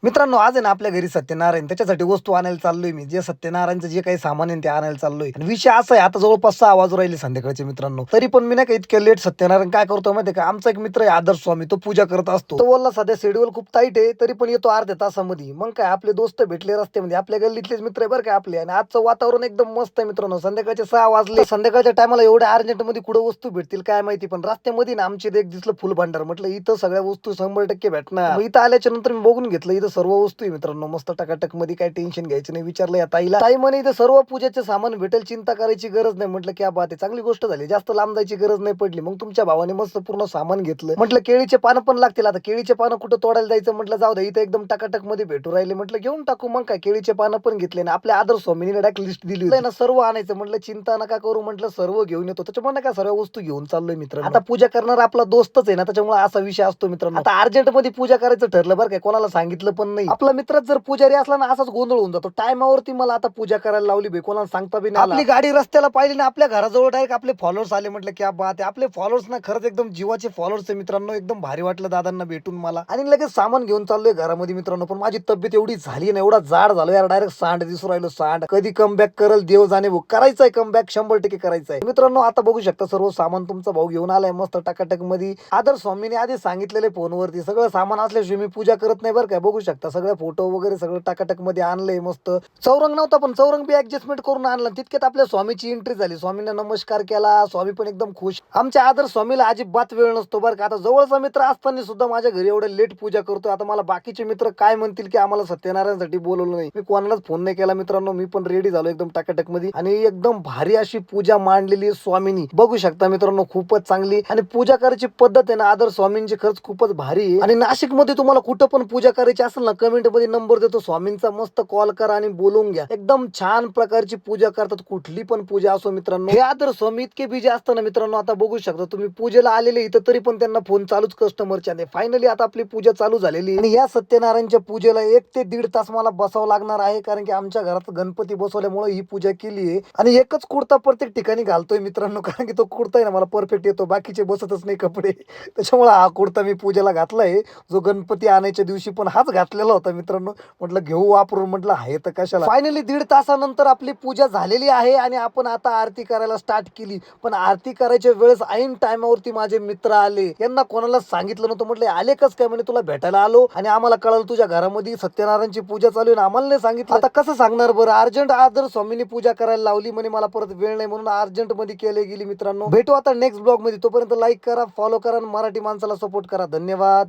मित्रांनो, आज आहे ना आपल्या घरी सत्यनारायण त्याच्यासाठी वस्तू आणायला चाललोय मी. जे सत्यनारायणचं जे काही सामान आहे ते आणायला चाललोय. आणि विषय असा आहे, आता जवळपास 6 वाजू राहिले संध्याकाळचे मित्रांनो. तरी पण मी नाही का इतक्या लेट सत्यनारायण काय करतो माहिती का? आमचा एक मित्र आहे आदर्श स्वामी, तो पूजा करत असतो. तो बोलला सध्या शेड्यूल खूप टाईट आहे, तरी पण येतो अर्ध्या तासामध्ये. मग काय आपले दोस्त भेटले रस्त्यामध्ये, आपल्या गल्लीतलेच मित्र आहे बरं का आपले. आणि आजचं वातावरण एकदम मस्त आहे मित्रांनो. संध्याकाळचे 6 वाजले. संध्याकाळच्या टायमाला एवढ्या अर्जंटमध्ये कुठं वस्तू भेटतील काय माहिती. पण रस्त्यामध्ये ना आमचे एक दिसलं फुल भांडार. म्हटलं इथं सगळ्या वस्तू 100% भेटणार. मग इथं आल्याच्या नंतर मी बघून घेतलं, इथं सर्व वस्तू आहे मित्रांनो. मस्त टकाटक मध्ये काही टेन्शन घ्यायचं नाही. विचारलं या ताईला, ताई म्हणे इथं सर्व पूजेचे सामान भेटेल, चिंता करायची गरज नाही. म्हटलं क्या बात आहे, चांगली गोष्ट झाली, जास्त लांब जायची गरज नाही पडली. मग तुमच्या भावाने मस्त पूर्ण सामान घेतलं. म्हटलं केळीचे पानं पण लागतील, आता केळीचे पानं कुठं तोडायला जायचं. म्हटलं जाऊ दे, इथं एकदम टकाटक मध्ये भेटू राहिले. म्हटलं घेऊन टाकू. मग काय केळीचे पानं पण घेतले ना. आपल्या आदर्श स्वामीने डायरेक्ट लिस्ट दिली होती ना सर्व आणायचं. म्हटलं चिंता नका करू, म्हटलं सर्व घेऊन येतो. त्याच्यामुळे काय सर्व वस्तू घेऊन चाललोय मित्रांनो. आता पूजा करणार आपला दोस्तच आहे ना, त्याच्यामुळे असा विषय असतो मित्रांनो. आता अर्जंट मध्ये पूजा करायचं ठरलं बरं काय, कोणाला सांगितलं पण नाही. आपला मित्रच जर पुजारी असला ना, असाच गोंधळ होऊन जातो. टायमावरती मला आता पूजा करायला लावली बे, कोणाला सांगता बी नाही आलं. आपली गाडी रस्त्याला पाहिली ना, आपल्या घराजवळ डायरेक्ट आपले फॉलोअर्स आले. म्हटलं क्या बात आहे, आपले फॉलोअर्स ना खरंच एकदम जीवाचे फॉलोअर्स आहे मित्रांनो. एकदम भारी वाटलं दादांना भेटून मला. आणि लगेच सामान घेऊन चाललोय घरामध्ये मित्रांनो. पण माझी तब्येत एवढी झाली ना, एवढा जाड झालो यार, डायरेक्ट सांड दिसू राहिलो सांड. कधी कमबॅक करल देव जाणे भाऊ. करायचंय कमबॅक, 100% करायचंय मित्रांनो. आता बघू शकता सर्व सामान तुमचा भाऊ घेऊन आलाय मस्त टकाटक मध्ये. आदर्श स्वामीने आधी सांगितलेले फोनवरती, सगळं सामान असल्याशिवाय मी पूजा करत नाही बरं काय. बघू शकता सगळे फोटो वगैरे सगळं टकाटक मध्ये आणलंय मस्त. चौरंग नव्हता पण चौरंग बी ऍडजस्टमेंट करून आणला. तितक्यात आपल्या स्वामीची एंट्री झाली. स्वामींना नमस्कार केला, स्वामी पण एकदम खुश. आमच्या आदर्श स्वामीला अजिबात वेळ नसतो बरं का. आता जवळचा मित्र असताना सुद्धा माझ्या घरी एवढं लेट पूजा करतोय. आता मला बाकीचे मित्र काय म्हणतील की आम्हाला सत्यनारायणसाठी बोलवलं नाही. मी कोणालाच फोन नाही केला मित्रांनो. मी पण रेडी झालो एकदम टकाटक मध्ये. आणि एकदम भारी अशी पूजा मांडलेली स्वामीनी. बघू शकता मित्रांनो, खूपच चांगली. आणि पूजा करायची पद्धत आहे ना आदर्श स्वामींची, खरंच खूपच भारी आहे. आणि नाशिक मध्ये तुम्हाला कुठं पण पूजा करायची असेल ना, कमेंट मध्ये नंबर देतो स्वामींचा, मस्त कॉल करा आणि बोलून घ्या. एकदम छान प्रकारची पूजा करतात, कुठली पण पूजा असो मित्रांनो. हे आदर्श स्वामी इतके बिजी असतं ना मित्रांनो. आता बघू शकता तुम्ही, पूजेला आलेले इथं तरी पण त्यांना फोन चालूच कस्टमरच्या. फायनली आता आपली पूजा चालू झालेली. आणि या सत्यनारायणच्या पूजेला 1 ते 1.5 तास मला बसावं लागणार आहे, कारण की आमच्या घरात गणपती बसवल्यामुळे ही पूजा केली आहे. आणि एकच कुर्ता प्रत्येक ठिकाणी घालतोय मित्रांनो, कारण की तो कुर्ता आहे ना मला परफेक्ट येतो, बाकीचे बसतच नाही कपडे. त्याच्यामुळे हा कुर्ता मी पूजेला घातलाय, जो गणपती आणायच्या दिवशी पण हाच घातलेला होता मित्रांनो. म्हटलं घेऊ वापरून, म्हटलं आहे तर कशाला. फायनली 1.5 तासानंतर आपली पूजा झालेली आहे आणि आपण आता आरती करायला स्टार्ट केली. पण आरती करायच्या वेळेस ऐन टायमावरती माझे मित्र आले. यांना कोणाला सांगितलं नव्हतं. म्हटलं आले कस काय, म्हणे तुला भेटायला आलो आणि आम्हाला कळलं तुझ्या घरामध्ये सत्यनारायणची पूजा चालू आहे, आम्हाला नाही सांगितलं. आता कसं सांगणार बरं. अर्जंट आदर्श स्वामींनी पूजा करायला लावली, म्हणे मला परत वेळ नाही, म्हणून अर्जंट मध्ये केले गेली मित्रांनो. भेटू आता नेक्स्ट ब्लॉग मध्ये. तोपर्यंत लाईक करा, फॉलो करा आणि मराठी माणसाला सपोर्ट करा. धन्यवाद.